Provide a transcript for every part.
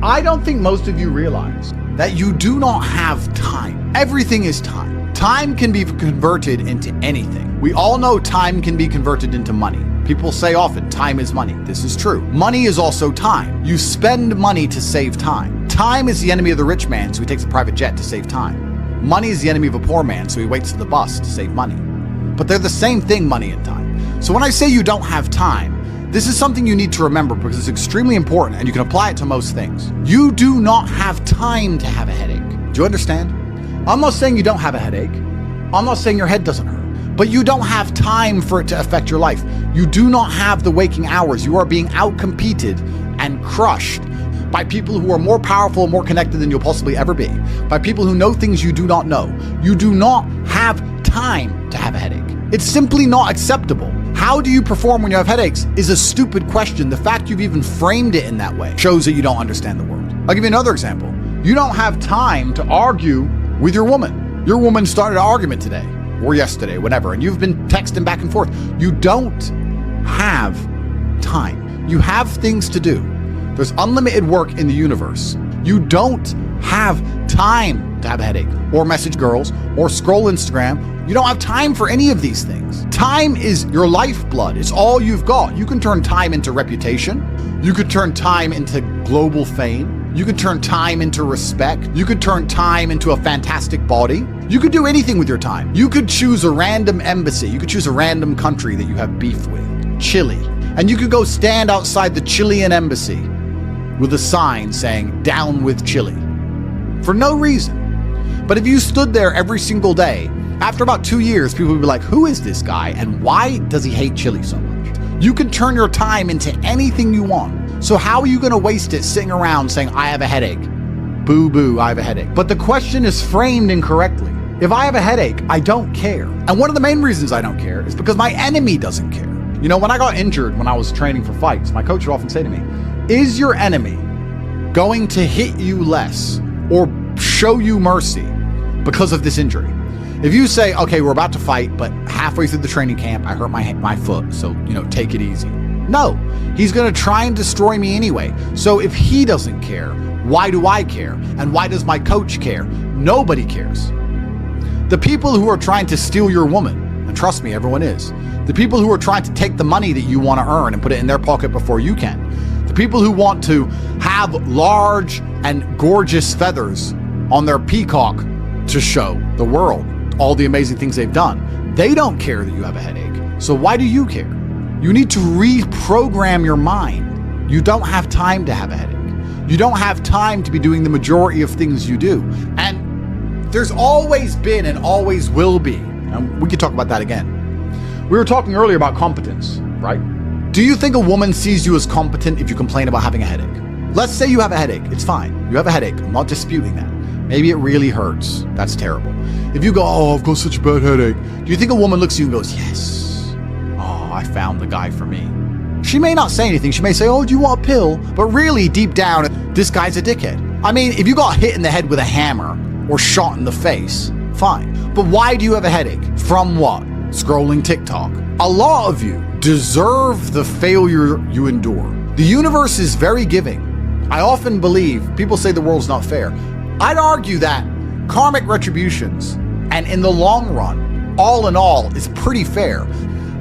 I don't think most of you realize that you do not have time. Everything is time. Time can be converted into anything. We all know time can be converted into money. People say often, time is money. This is true. Money is also time. You spend money to save time. Time is the enemy of the rich man, so he takes a private jet to save time. Money is the enemy of a poor man, so he waits for the bus to save money. But they're the same thing, money and time. So when I say you don't have time, this is something you need to remember because it's extremely important and you can apply it to most things. You do not have time to have a headache. Do you understand? I'm not saying you don't have a headache. I'm not saying your head doesn't hurt, but you don't have time for it to affect your life. You do not have the waking hours. You are being outcompeted and crushed by people who are more powerful and more connected than you'll possibly ever be, by people who know things you do not know. You do not have time to have a headache. It's simply not acceptable. How do you perform when you have headaches is a stupid question. The fact you've even framed it in that way shows that you don't understand the world. I'll give you another example. You don't have time to argue with your woman. Your woman started an argument today or yesterday, whatever, and you've been texting back and forth. You don't have time. You have things to do. There's unlimited work in the universe. You don't have time to have a headache or message girls or scroll Instagram. You don't have time for any of these things. Time is your lifeblood. It's all you've got. You can turn time into reputation. You could turn time into global fame. You could turn time into respect. You could turn time into a fantastic body. You could do anything with your time. You could choose a random embassy. You could choose a random country that you have beef with, Chile. And you could go stand outside the Chilean embassy with a sign saying, "Down with Chile," for no reason. But if you stood there every single day, after about 2 years, people would be like, who is this guy and why does he hate Chile so much? You can turn your time into anything you want. So how are you going to waste it sitting around saying, I have a headache? Boo boo, I have a headache. But the question is framed incorrectly. If I have a headache, I don't care. And one of the main reasons I don't care is because my enemy doesn't care. You know, when I got injured when I was training for fights, my coach would often say to me, is your enemy going to hit you less or show you mercy because of this injury? If you say, okay, we're about to fight, but halfway through the training camp, I hurt my foot, so, take it easy. No, he's going to try and destroy me anyway. So if he doesn't care, why do I care? And why does my coach care? Nobody cares. The people who are trying to steal your woman, and trust me, everyone is. The people who are trying to take the money that you want to earn and put it in their pocket before you can. The people who want to have large and gorgeous feathers on their peacock to show the world all the amazing things they've done. They don't care that you have a headache. So why do you care? You need to reprogram your mind. You don't have time to have a headache. You don't have time to be doing the majority of things you do. And there's always been and always will be, and we could talk about that again. We were talking earlier about competence, right? Do you think a woman sees you as competent if you complain about having a headache? Let's say you have a headache. It's fine. You have a headache. I'm not disputing that. Maybe it really hurts. That's terrible. If you go, oh, I've got such a bad headache, do you think a woman looks at you and goes, yes, oh, I found the guy for me? She may not say anything. She may say, oh, do you want a pill? But really, deep down, this guy's a dickhead. I mean, if you got hit in the head with a hammer or shot in the face, fine. But why do you have a headache? From what? Scrolling TikTok. A lot of you deserve the failure you endure. The universe is very giving. I often believe, people say the world's not fair. I'd argue that karmic retributions, and in the long run, all in all, is pretty fair.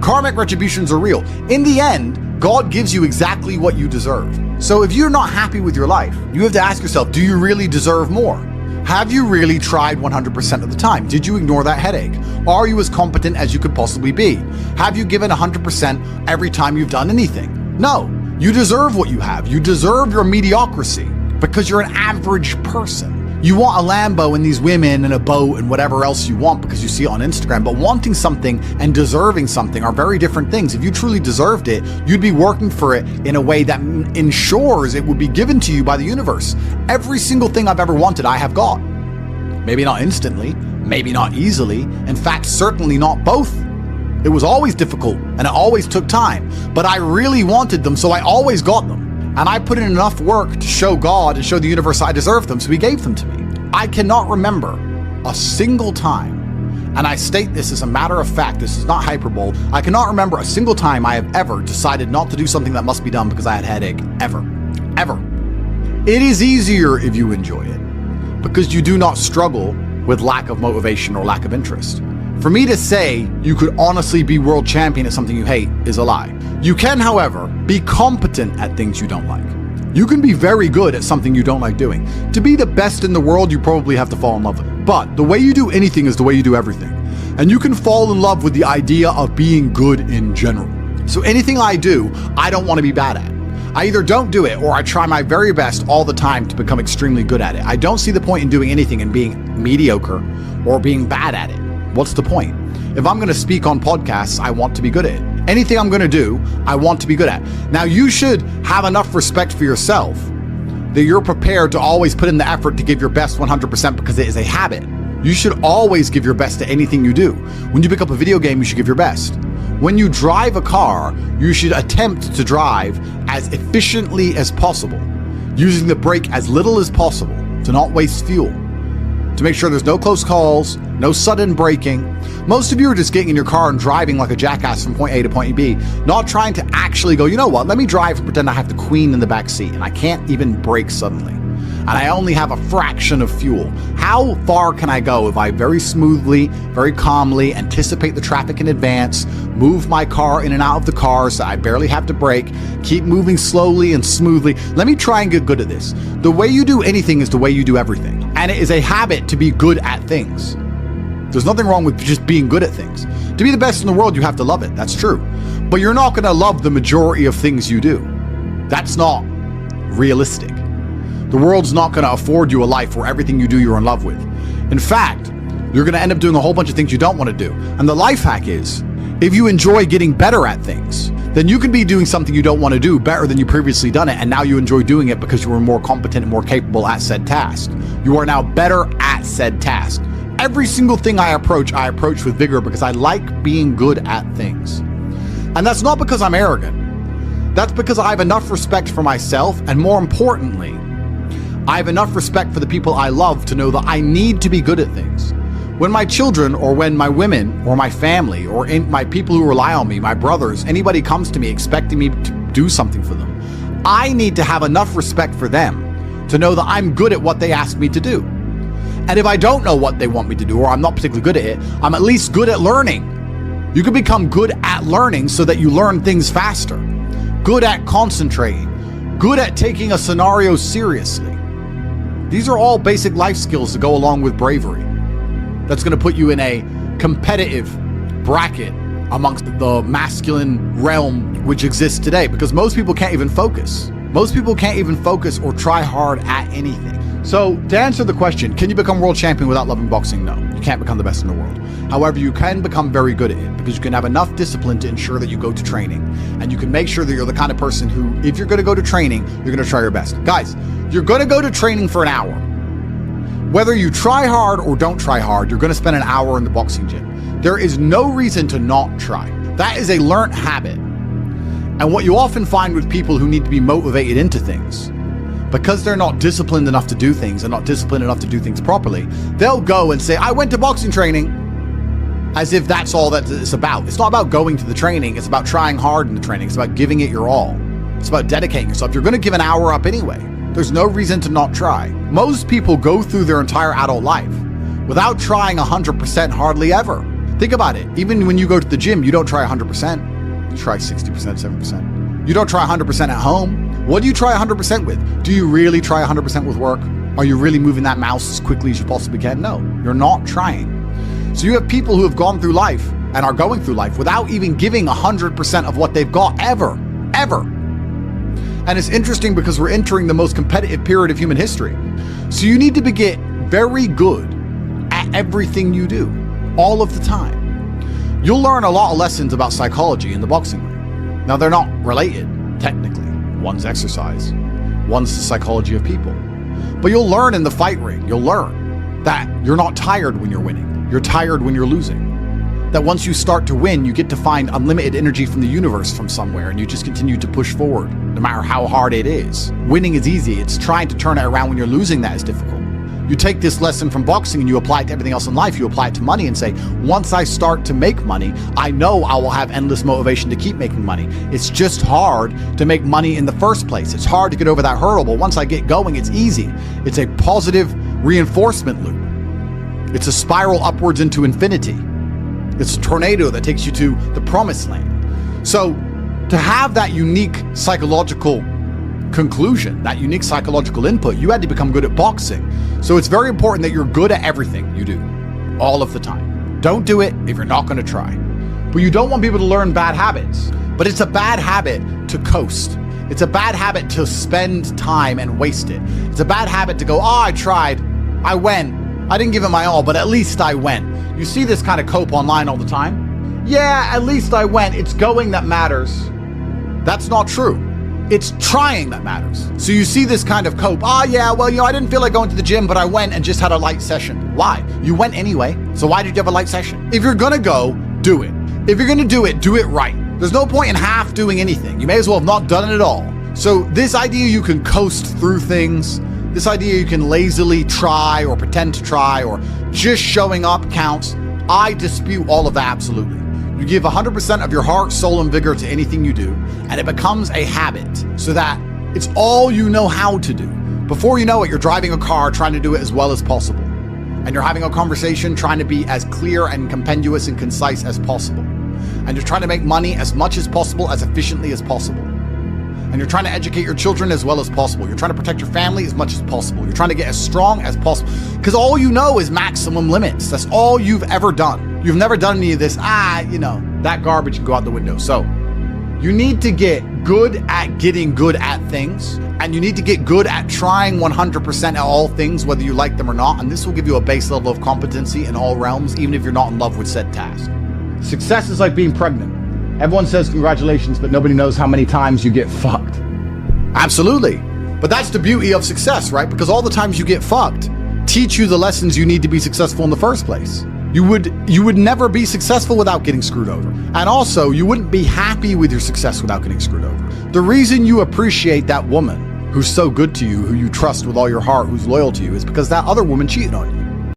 Karmic retributions are real. In the end, God gives you exactly what you deserve. So if you're not happy with your life, you have to ask yourself, do you really deserve more? Have you really tried 100% of the time? Did you ignore that headache? Are you as competent as you could possibly be? Have you given 100% every time you've done anything? No, you deserve what you have. You deserve your mediocrity because you're an average person. You want a Lambo and these women and a boat and whatever else you want because you see it on Instagram, but wanting something and deserving something are very different things. If you truly deserved it, you'd be working for it in a way that ensures it would be given to you by the universe. Every single thing I've ever wanted, I have got. Maybe not instantly, maybe not easily, in fact, certainly not both. It was always difficult and it always took time, but I really wanted them, so I always got them. And I put in enough work to show God and show the universe I deserved them, so he gave them to me. I cannot remember a single time, and I state this as a matter of fact, this is not hyperbole, I cannot remember a single time I have ever decided not to do something that must be done because I had a headache. Ever. Ever. It is easier if you enjoy it, because you do not struggle with lack of motivation or lack of interest. For me to say you could honestly be world champion at something you hate is a lie. You can, however, be competent at things you don't like. You can be very good at something you don't like doing. To be the best in the world, you probably have to fall in love with it. But the way you do anything is the way you do everything. And you can fall in love with the idea of being good in general. So anything I do, I don't want to be bad at. I either don't do it or I try my very best all the time to become extremely good at it. I don't see the point in doing anything and being mediocre or being bad at it. What's the point? If I'm going to speak on podcasts, I want to be good at it. Anything I'm going to do, I want to be good at. Now, you should have enough respect for yourself that you're prepared to always put in the effort to give your best 100% because it is a habit. You should always give your best to anything you do. When you pick up a video game, you should give your best. When you drive a car, you should attempt to drive as efficiently as possible, using the brake as little as possible to not waste fuel, to make sure there's no close calls, no sudden braking. Most of you are just getting in your car and driving like a jackass from point A to point B, not trying to actually go, you know what, let me drive and pretend I have the queen in the back seat and I can't even brake suddenly. And I only have a fraction of fuel. How far can I go if I very smoothly, very calmly anticipate the traffic in advance, move my car in and out of the cars so I barely have to brake, keep moving slowly and smoothly? Let me try and get good at this. The way you do anything is the way you do everything. And it is a habit to be good at things. There's nothing wrong with just being good at things. To be the best in the world, you have to love it. That's true. But you're not going to love the majority of things you do. That's not realistic. The world's not going to afford you a life where everything you do you're in love with. In fact, you're going to end up doing a whole bunch of things you don't want to do. And the life hack is, if you enjoy getting better at things, then you can be doing something you don't want to do better than you previously done it, and now you enjoy doing it because you were more competent and more capable at said task. You are now better at said task. Every single thing I approach with vigor because I like being good at things. And that's not because I'm arrogant. That's because I have enough respect for myself, and more importantly, I have enough respect for the people I love to know that I need to be good at things. When my children, or when my women, or my family, or my people who rely on me, my brothers, anybody comes to me expecting me to do something for them, I need to have enough respect for them to know that I'm good at what they ask me to do. And if I don't know what they want me to do, or I'm not particularly good at it, I'm at least good at learning. You can become good at learning so that you learn things faster, good at concentrating, good at taking a scenario seriously. These are all basic life skills to go along with bravery. That's going to put you in a competitive bracket amongst the masculine realm which exists today, because most people can't even focus. Most people can't even focus or try hard at anything. So to answer the question, can you become world champion without loving boxing? No, you can't become the best in the world. However, you can become very good at it because you can have enough discipline to ensure that you go to training, and you can make sure that you're the kind of person who, if you're going to go to training, you're going to try your best. Guys, you're going to go to training for an hour. Whether you try hard or don't try hard, you're going to spend an hour in the boxing gym. There is no reason to not try. That is a learnt habit. And what you often find with people who need to be motivated into things, because they're not disciplined enough to do things and not disciplined enough to do things properly, they'll go and say, I went to boxing training, as if that's all that it's about. It's not about going to the training. It's about trying hard in the training. It's about giving it your all. It's about dedicating yourself. You're going to give an hour up anyway. There's no reason to not try. Most people go through their entire adult life without trying 100% hardly ever. Think about it. Even when you go to the gym, you don't try 100%. You try 60%, 70%. You don't try 100% at home. What do you try 100% with? Do you really try 100% with work? Are you really moving that mouse as quickly as you possibly can? No, you're not trying. So you have people who have gone through life and are going through life without even giving 100% of what they've got ever. And it's interesting because we're entering the most competitive period of human history. So you need to get very good at everything you do, all of the time. You'll learn a lot of lessons about psychology in the boxing ring. Now, they're not related, technically. One's exercise, one's the psychology of people. But you'll learn in the fight ring, you'll learn that you're not tired when you're winning. You're tired when you're losing. That once you start to win, you get to find unlimited energy from the universe from somewhere, and you just continue to push forward, no matter how hard it is. Winning is easy. It's trying to turn it around when you're losing that is difficult. You take this lesson from boxing and you apply it to everything else in life. You apply it to money and say, once I start to make money, I know I will have endless motivation to keep making money. It's just hard to make money in the first place. It's hard to get over that hurdle, but once I get going, it's easy. It's a positive reinforcement loop. It's a spiral upwards into infinity. It's a tornado that takes you to the promised land. So to have that unique psychological conclusion, that unique psychological input, you had to become good at boxing. So it's very important that you're good at everything you do, all of the time. Don't do it if you're not going to try. But you don't want people to learn bad habits. But it's a bad habit to coast. It's a bad habit to spend time and waste it. It's a bad habit to go, I tried, I went, I didn't give it my all, but at least I went. You see this kind of cope online all the time. Yeah, at least I went. It's going that matters. That's not true. It's trying that matters. So you see this kind of cope. Yeah, well, I didn't feel like going to the gym, but I went and just had a light session. Why? You went anyway. So why did you have a light session? If you're gonna go, do it. If you're gonna do it right. There's no point in half doing anything. You may as well have not done it at all. So this idea you can coast through things, this idea you can lazily try or pretend to try or just showing up counts, I dispute all of that absolutely. You give 100% of your heart, soul, and vigor to anything you do, and it becomes a habit so that it's all you know how to do. Before you know it, you're driving a car trying to do it as well as possible. And you're having a conversation trying to be as clear and compendious and concise as possible. And you're trying to make money as much as possible, as efficiently as possible. And you're trying to educate your children as well as possible. You're trying to protect your family as much as possible. You're trying to get as strong as possible. Because all you know is maximum limits. That's all you've ever done. You've never done any of this, that garbage can go out the window. So you need to get good at getting good at things. And you need to get good at trying 100% at all things, whether you like them or not. And this will give you a base level of competency in all realms, even if you're not in love with said task. Success is like being pregnant. Everyone says congratulations, but nobody knows how many times you get fucked. Absolutely. But that's the beauty of success, right? Because all the times you get fucked teach you the lessons you need to be successful in the first place. You would never be successful without getting screwed over. And also, you wouldn't be happy with your success without getting screwed over. The reason you appreciate that woman who's so good to you, who you trust with all your heart, who's loyal to you, is because that other woman cheated on you.